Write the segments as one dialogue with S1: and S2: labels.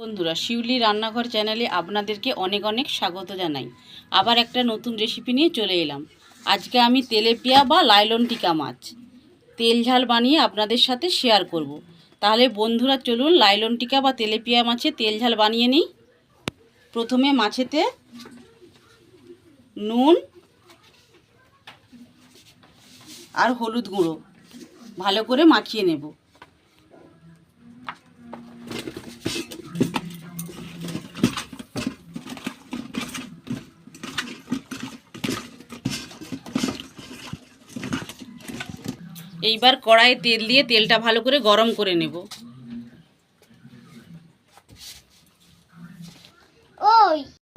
S1: বন্ধুরা, শিউলি রান্নাঘর চ্যানেলে আপনাদেরকে অনেক অনেক স্বাগত জানাই। আবার একটা নতুন রেসিপি নিয়ে চলে এলাম। আজকে আমি তেলেপিয়া বা লাইলন টিকা মাছ তেল ঝাল বানিয়ে আপনাদের সাথে শেয়ার করব। তাহলে বন্ধুরা চলুন লাইলন টিকা বা তেলেপিয়া মাছে তেল ঝাল বানিয়ে নিই। প্রথমে মাছেতে নুন আর হলুদ গুঁড়ো ভালো করে মাখিয়ে নেব। এইবার কড়াইয়ে তেল দিয়ে তেলটা ভালো করে গরম করে নেব।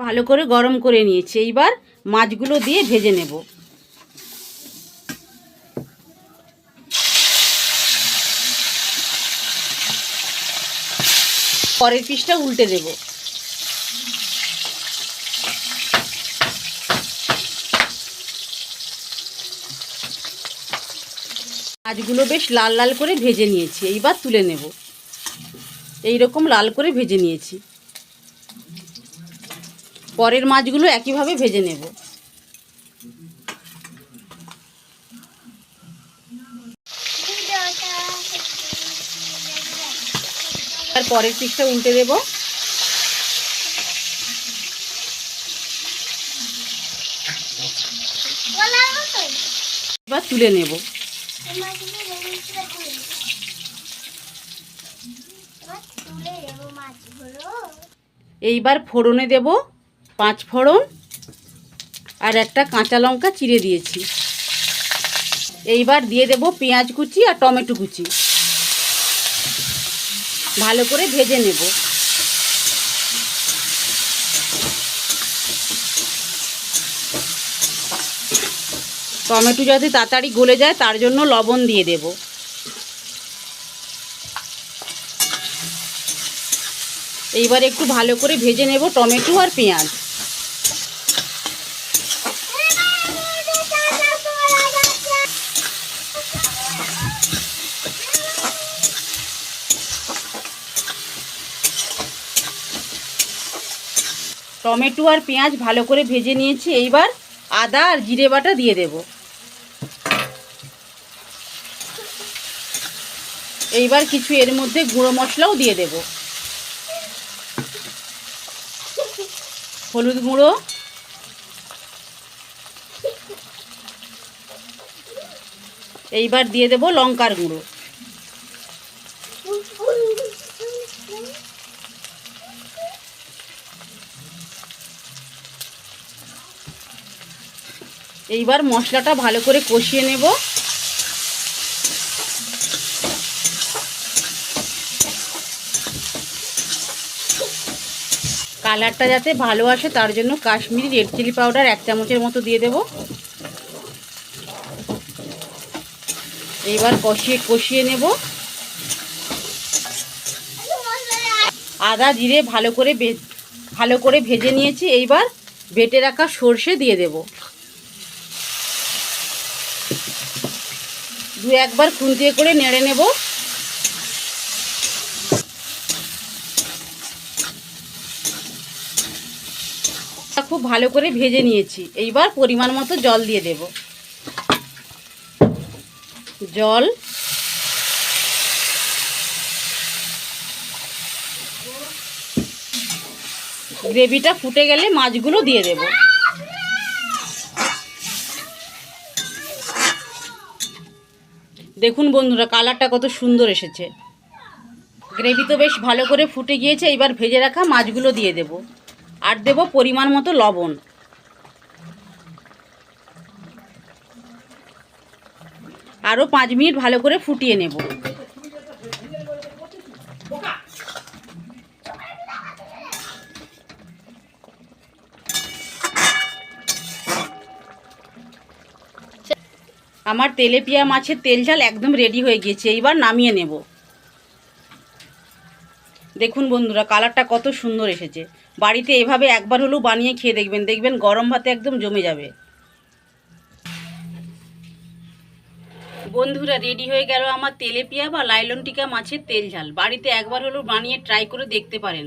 S1: ভালো করে গরম করে নিয়েছি। এইবার মাছগুলো দিয়ে ভেজে নেব। পরের পিসটা উল্টে দেব। মাছগুলো বেশ লাল লাল করে ভেজে নিয়েছি। এইবার তুলে নেব। এই রকম লাল করে ভেজে নিয়েছি। পরের মাছগুলো একইভাবে ভেজে নেব। আর পরের পিসটা উল্টে দেব। এবার তুলে নেব। এইবার ফোড়নে দেব 5 ফোড়ন আর একটা কাঁচা লঙ্কা চিড়ে দিয়েছি। এইবার দিয়ে দেব পেঁয়াজ কুচি আর টমেটো কুচি। ভালো করে ভেজে নেব। টমেটো যাতে তাড়াতাড়ি গলে যায় তার জন্য লবণ দিয়ে দেব। এইবার একটু ভালো করে ভেজে নেব টমেটো আর পেঁয়াজ। টমেটো আর পেঁয়াজ ভালো করে ভেজে নিয়েছি। এইবার আদা আর জিরে বাটা দিয়ে দেব। এইবার কিছু এর মধ্যে গুঁড়ো মশলাও দিয়ে দেব। হলুদ গুঁড়ো, এইবার দিয়ে দেব লঙ্কার গুঁড়ো। এইবার মশলাটা ভালো করে কষিয়ে নেব। কালারটা যাতে ভালো আসে তার জন্য কাশ্মীরি রেড চিলি পাউডার 1 চামচের মতো দিয়ে দেব। এইবার কষিয়ে নেব। আদা জিরে ভালো করে ভেজে নিয়েছি। এইবার বেটে রাখা সর্ষে দিয়ে দেব। 2-1 বার খুন্তিয়ে করে নেড়ে নেব। খুব ভালো করে ভেজে নিয়েছি। এইবার পরিমাণ মতো জল দিয়ে দেব। জল, গ্রেভিটা ফুটে গেলে মাছগুলো দিয়ে দেব। দেখুন বন্ধুরা, কালারটা কত সুন্দর এসেছে। গ্রেভি তো বেশ ভালো করে ফুটে গিয়েছে। এবার ভেজে রাখা মাছগুলো দিয়ে দেব আর দেব পরিমাণ মতো লবণ। আরও 5 মিনিট ভালো করে ফুটিয়ে নেব। আমার তেলেপিয়া মাছের তেল ঝাল একদম রেডি হয়ে গিয়েছে। এইবার নামিয়ে নেব। দেখুন বন্ধুরা, কালারটা কত সুন্দর এসেছে। বাড়িতে এভাবে একবার হলেও বানিয়ে খেয়ে দেখবেন, দেখবেন গরম ভাতে একদম জমে যাবে। বন্ধুরা, রেডি হয়ে গেল আমার তেলেপিয়া বা লাইলন টিকা মাছের তেল ঝাল। বাড়িতে একবার হলেও বানিয়ে ট্রাই করে দেখতে পারেন।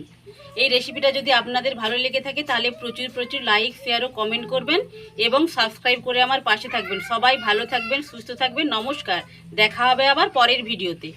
S1: এই রেসিপিটা যদি আপনাদের ভালো লেগে থাকে তাহলে প্রচুর প্রচুর লাইক শেয়ার ও কমেন্ট করবেন এবং সাবস্ক্রাইব করে আমার পাশে থাকবেন। সবাই ভালো থাকবেন, সুস্থ থাকবেন। নমস্কার, দেখা হবে আবার পরের ভিডিওতে।